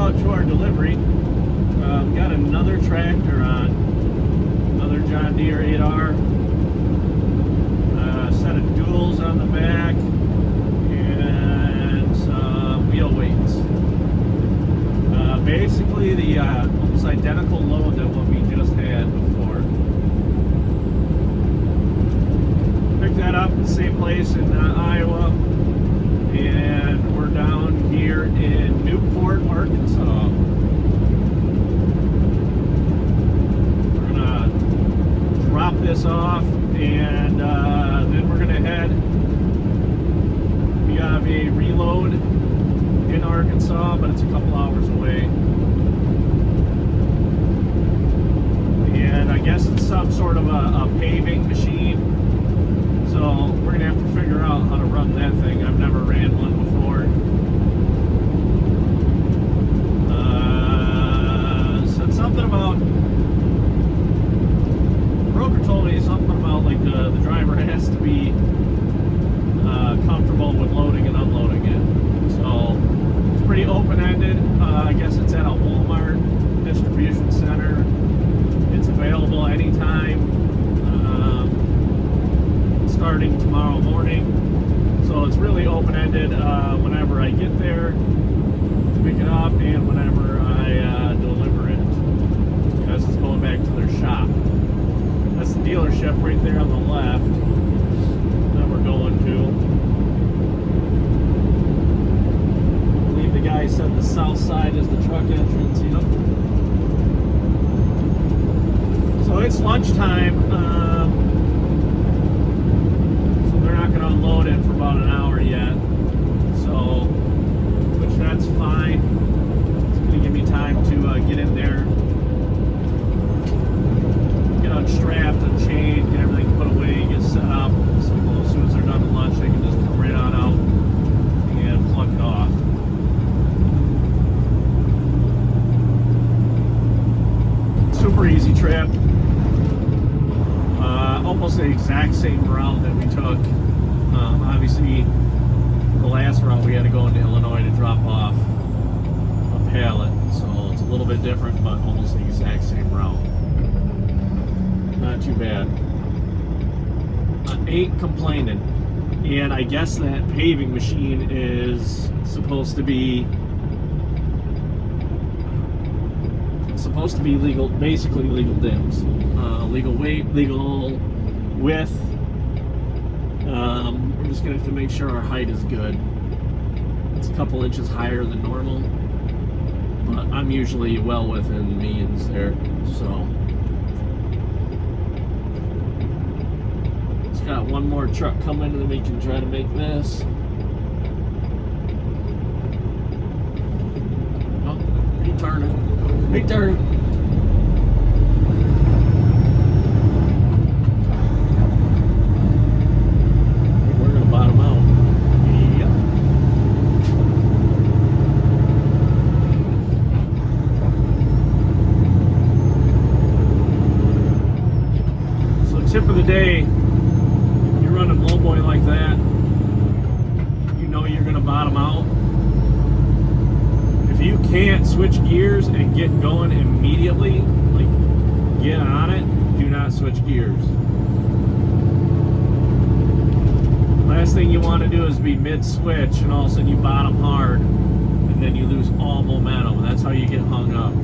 out to our delivery. We got another tractor on, another John Deere 8R. Set of duals on the back and some wheel weights. Basically the almost identical load that what we just had before. Picked that up at the same place in Iowa, and we're down here in Newport, Arkansas. We're gonna drop this off, and then we're gonna head. We have a reload in Arkansas, but it's a couple hours away. And I guess it's some sort of a paving machine. So we're gonna have to figure out how to run that thing. I've never ran one before. Said something about, the broker told me something about like the driver has to be comfortable with loading and unloading it. So it's pretty open-ended. I guess it's at a Walmart distribution center. It's available anytime, starting tomorrow morning. So it's really open-ended whenever I get there to pick it up and whenever I deliver it, because it's going back to their shop. That's the dealership right there on the left that we're going to. I believe the guy said the south side is the truck entrance. Yep. So it's lunchtime, so they're not going to unload it for about an hour yet, so, which that's fine. It's going to give me time to get in there, get unstrapped, unchained, get everything put away, get set up, so as soon as they're done with lunch, they can just come right on out and plug it off. Super easy trip. Almost the exact same route that we took. Obviously, the last route we had to go into Illinois to drop off a pallet, so it's a little bit different, but almost the exact same route. Not too bad. I ain't complaining. And I guess that paving machine is supposed to be legal, basically legal dims. Legal weight, legal width. We're just gonna have to make sure our height is good. It's a couple inches higher than normal, but I'm usually well within means there, so. It's got one more truck coming and then we can try to make this. Oh, he turning. He turning. Tip of the day, you're running lowboy like that, you know you're going to bottom out. If you can't switch gears and get going immediately, like get on it, do not switch gears. Last thing you want to do is be mid-switch and all of a sudden you bottom hard and then you lose all momentum, and that's how you get hung up.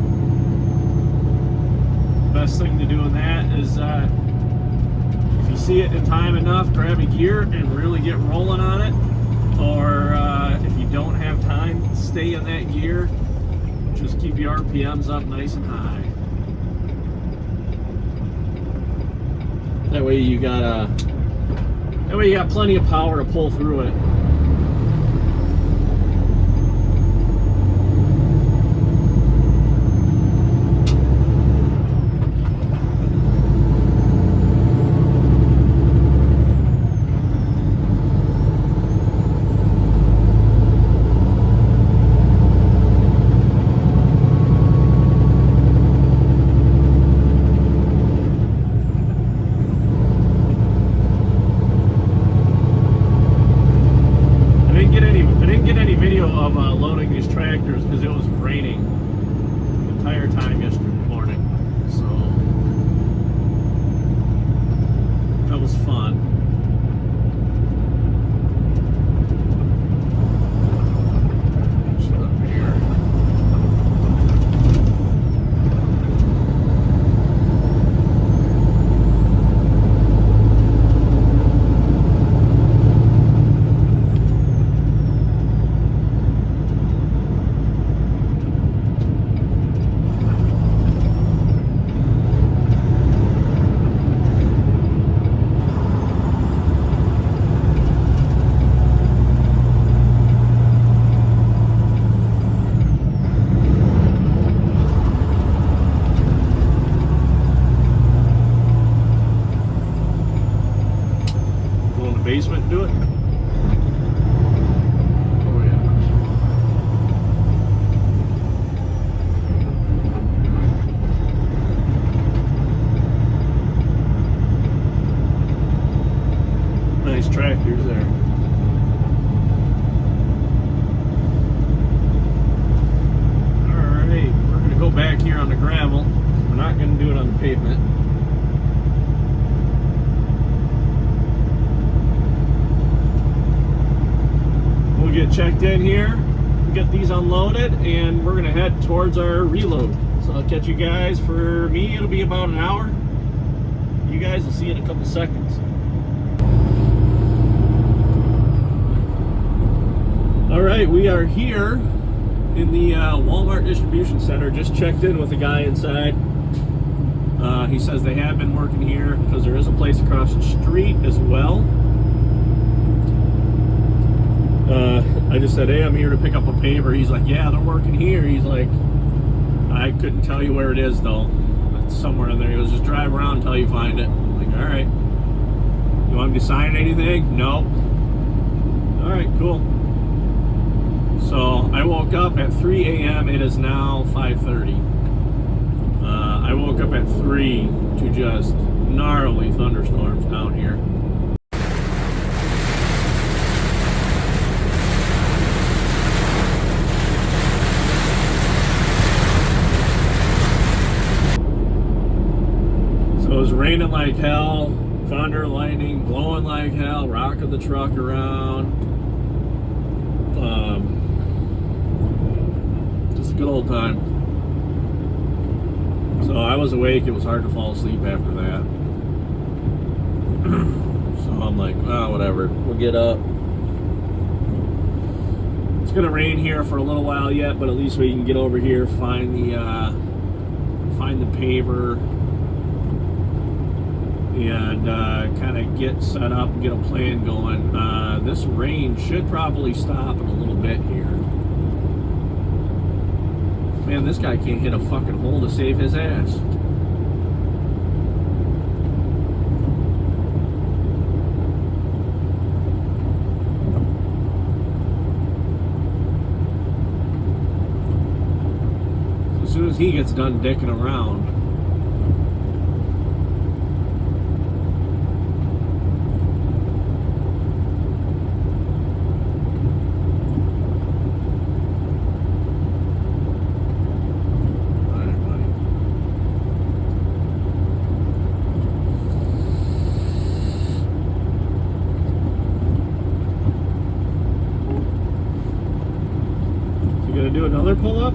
Best thing to do in that is if you see it in time enough, grab a gear and really get rolling on it. Or if you don't have time, stay in that gear. Just keep your RPMs up nice and high. That way you got plenty of power to pull through it. basement and do it? Oh yeah. Nice tractors there. Alright, we're going to go back here on the gravel. We're not going to do it on the pavement. We'll get checked in here, get these unloaded, and we're going to head towards our reload. So I'll catch you guys. For me, it'll be about an hour. You guys will see in a couple seconds. All right, we are here in the Walmart distribution center. Just checked in with the guy inside. He says they have been working here because there is a place across the street as well. I just said, hey, I'm here to pick up a paver. He's like, yeah, they're working here. He's like, I couldn't tell you where it is though. It's somewhere in there. He goes, just drive around until you find it. I'm like, all right. You want me to sign anything? No. All right, cool. So I woke up at 3 a.m. It is now 5:30. I woke up at 3 to just gnarly thunderstorms down here. So it was raining like hell, thunder, lightning, blowing like hell, rocking the truck around. Just a good old time. So I was awake. It was hard to fall asleep after that. So I'm like, oh, whatever. We'll get up. It's gonna rain here for a little while yet, but at least we can get over here, find the paver, and kind of get set up and get a plan going. This rain should probably stop in a little bit here. Man, this guy can't hit a fucking hole to save his ass. As soon as he gets done dicking around, do another pull-up?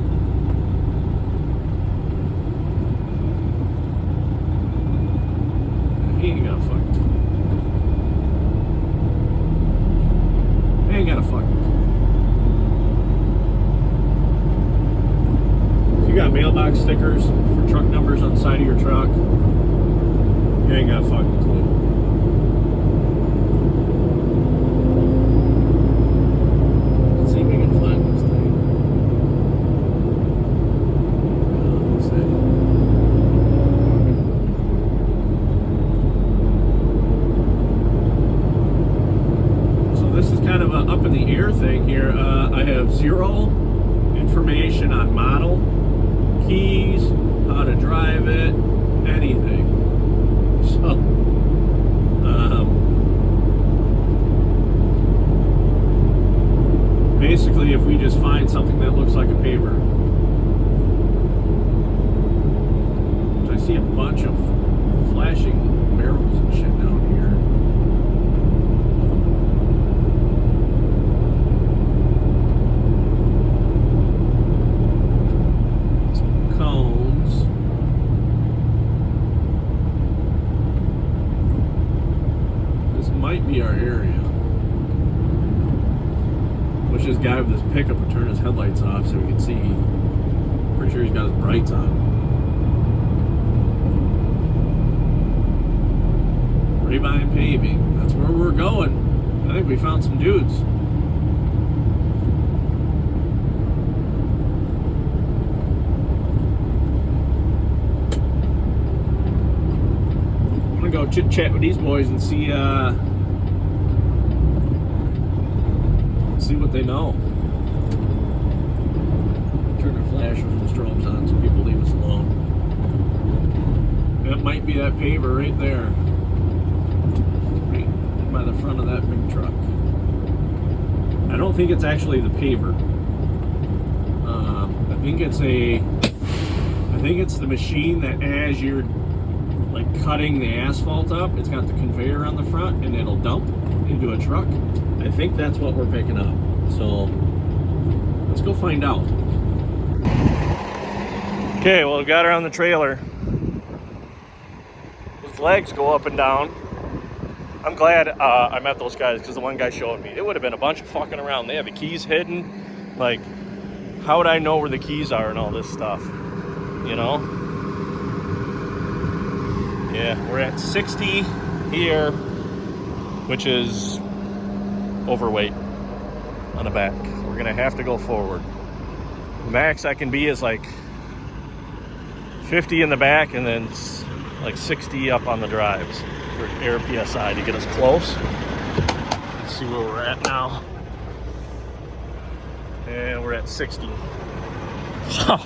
He ain't got fucked. He ain't got a fuck. If you got mailbox stickers for truck numbers on the side of your truck, you ain't got a fucking clue. Let's see if we can find this thing. Kind of a up in the air thing here. I have zero information on model, keys, how to drive it, anything. So basically, if we just find something that looks like a paver, I see a bunch of flashing barrels and shit down here. Might be our area. Wish this guy with this pickup would turn his headlights off so we can see. Pretty sure he's got his brights on. Rebine paving. That's where we're going. I think we found some dudes. I'm gonna go chit chat with these boys and see Let's see what they know. Turn their flashers and strobes on so people leave us alone. That might be that paver right there. Right by the front of that big truck. I don't think it's actually the paver. I think it's the machine that as you're like cutting the asphalt up, it's got the conveyor on the front and it'll dump into a truck. I think that's what we're picking up. So let's go find out. Okay, well, we got her on the trailer. His legs go up and down. I'm glad I met those guys because the one guy showed me. It would have been a bunch of fucking around. They have the keys hidden. Like, how would I know where the keys are and all this stuff? You know? Yeah, we're at 60 here, which is overweight on the back. We're gonna have to go forward. Max I can be is like 50 in the back and then like 60 up on the drives for air PSI to get us close. Let's see where we're at now. And we're at 60. So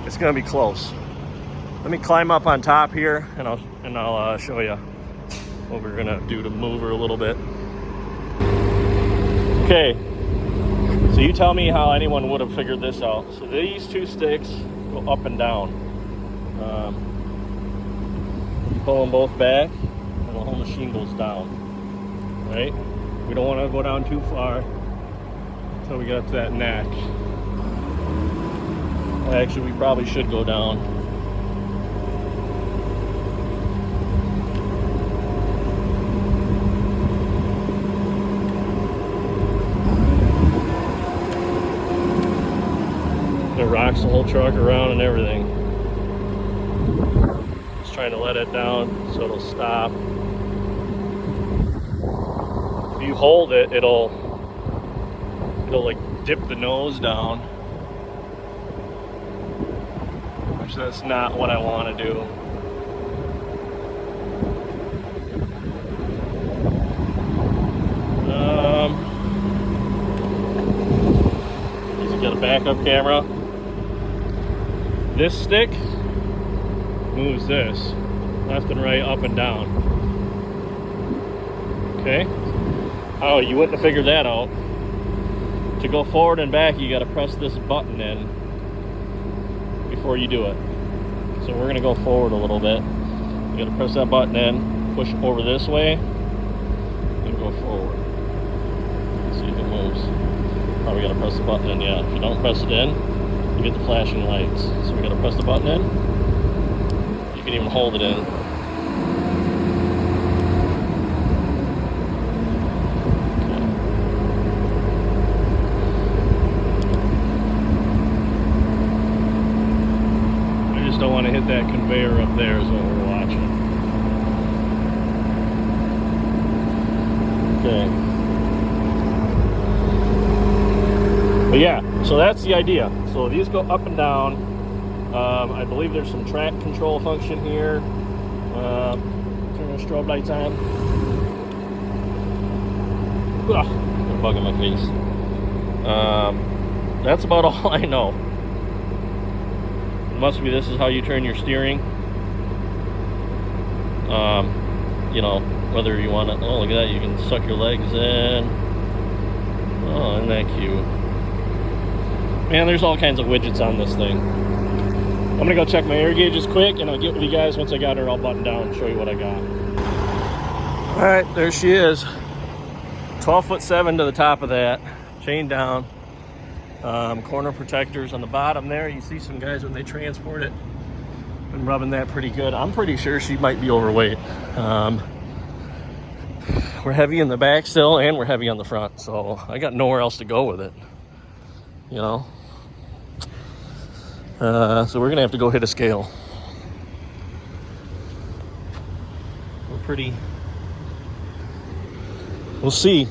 it's gonna be close. Let me climb up on top here and I'll show you what we're gonna do to move her a little bit. Okay, so you tell me how anyone would have figured this out. So these two sticks go up and down. You pull them both back and the whole machine goes down, right? We don't want to go down too far until we get up to that neck. Actually, we probably should go down. It rocks the whole truck around and everything. Just trying to let it down so it'll stop. If you hold it, it'll like dip the nose down, which that's not what I want to do. He's got a backup camera. This stick moves this left and right, up and down. Okay. Oh, you wouldn't have figured that out. To go forward and back, you got to press this button in before you do it. So we're going to go forward a little bit. You got to press that button in, push over this way, and go forward. See if it moves. Probably got to press the button in, yeah. If you don't press it in, you get the flashing lights. So we got to press the button in. You can even hold it in. Don't want to hit that conveyor up there is what we're watching. Okay. But yeah, so that's the idea. So these go up and down. I believe there's some track control function here. Turn the strobe lights on. Ugh, got a bug in my face. That's about all I know. Must be this is how you turn your steering. You know, whether you want to, oh look at that, you can suck your legs in. Oh, isn't that cute? Man, there's all kinds of widgets on this thing. I'm gonna go check my air gauges quick and I'll get with you guys once I got her all buttoned down and show you what I got. All right, there she is. 12'7" to the top of that, chain down. Corner protectors on the bottom there. You see some guys when they transport it been rubbing that pretty good. I'm pretty sure she might be overweight. We're heavy in the back still and we're heavy on the front, so I got nowhere else to go with it, you know. So we're gonna have to go hit a scale. We're pretty, we'll see.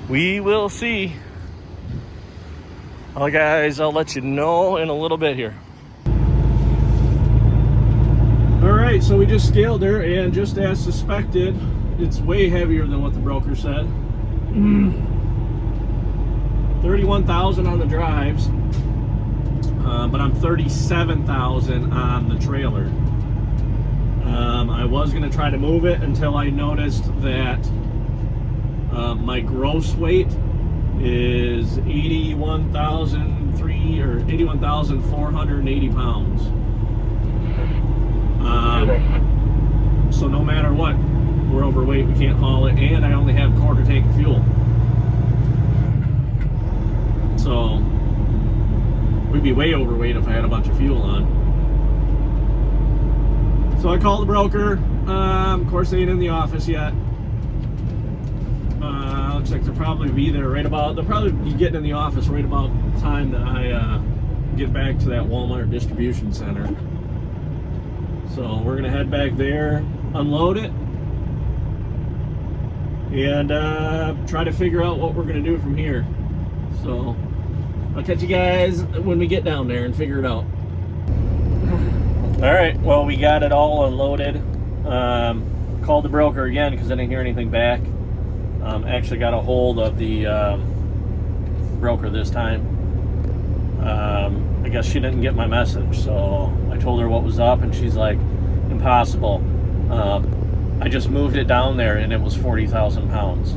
We will see. All right, guys, I'll let you know in a little bit here. All right, so we just scaled her, and just as suspected, it's way heavier than what the broker said. 31,000 on the drives, but I'm 37,000 on the trailer. I was gonna try to move it until I noticed that my gross weight is 81,480 pounds. So no matter what, we're overweight, we can't haul it, and I only have a quarter tank of fuel. So we'd be way overweight if I had a bunch of fuel on. So I called the broker. Of course, they ain't in the office yet. Looks like they'll probably be there they'll probably be getting in the office right about the time that I get back to that Walmart distribution center. So we're gonna head back there, unload it, and try to figure out what we're gonna do from here. So I'll catch you guys when we get down there and figure it out. All right, well, we got it all unloaded. Called the broker again because I didn't hear anything back. Actually got a hold of the broker this time. I guess she didn't get my message, so I told her what was up, and she's like, impossible. I just moved it down there, and it was 40,000 pounds.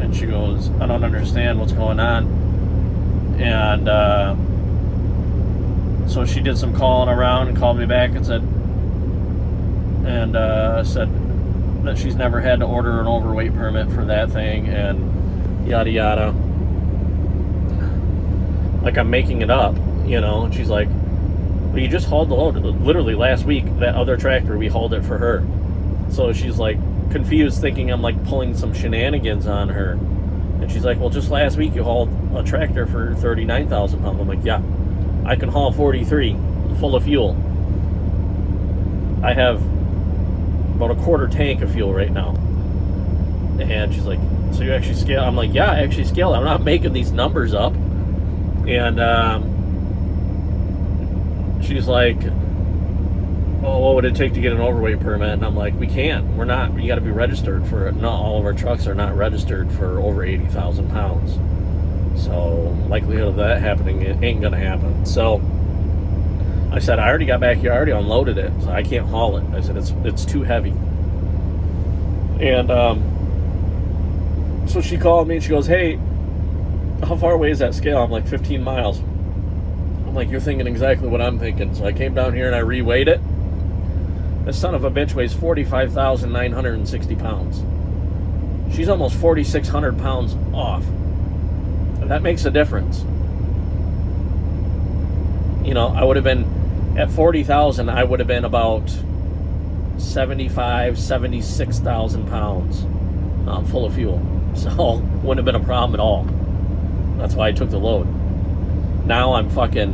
And she goes, I don't understand what's going on. And so she did some calling around and called me back and said that she's never had to order an overweight permit for that thing, and yada yada. Like I'm making it up, you know. And she's like, well, you just hauled the load. Literally last week, that other tractor, we hauled it for her. So she's like confused, thinking I'm like pulling some shenanigans on her. And she's like, well, just last week you hauled a tractor for 39,000 pounds. I'm like, yeah, I can haul 43 full of fuel. I have about a quarter tank of fuel right now. And she's like, so you actually scale? I'm like, yeah, I actually scale. I'm not making these numbers up. And she's like, oh, what would it take to get an overweight permit? And I'm like, we can't. We're not. You got to be registered for it. Not all of our trucks are not registered for over 80,000 pounds. So likelihood of that happening, it ain't gonna happen. So I said, I already got back here. I already unloaded it, so I can't haul it. I said, it's too heavy. And so she called me and she goes, hey, how far away is that scale? I'm like, 15 miles. I'm like, you're thinking exactly what I'm thinking. So I came down here and I reweighed it. This son of a bitch weighs 45,960 pounds. She's almost 4,600 pounds off. And that makes a difference. You know, I would have been, at 40,000, I would have been about 76,000 pounds full of fuel. So, wouldn't have been a problem at all. That's why I took the load. Now I'm fucking,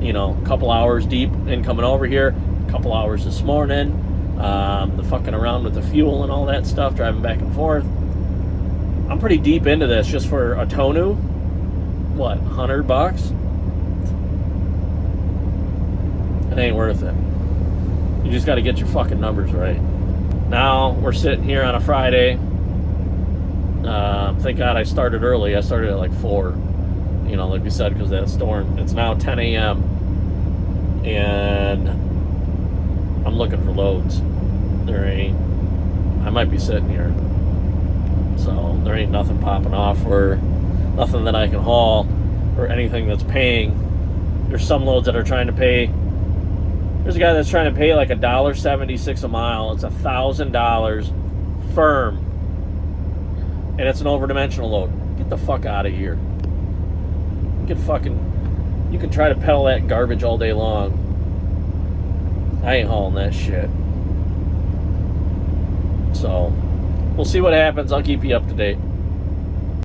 you know, a couple hours deep in coming over here, a couple hours this morning, the fucking around with the fuel and all that stuff, driving back and forth. I'm pretty deep into this just for a Tonu. What, $100? It ain't worth it. You just got to get your fucking numbers right. Now we're sitting here on a Friday. Thank God I started early. I started at like 4, you know, like we said, because of that storm. It's now 10 a.m. and I'm looking for loads. I might be sitting here. So there ain't nothing popping off or nothing that I can haul or anything that's paying. There's some loads that are trying to pay. There's a guy that's trying to pay like $1.76 a mile. It's $1,000 firm. And it's an overdimensional load. Get the fuck out of here. You can try to peddle that garbage all day long. I ain't hauling that shit. So, we'll see what happens. I'll keep you up to date.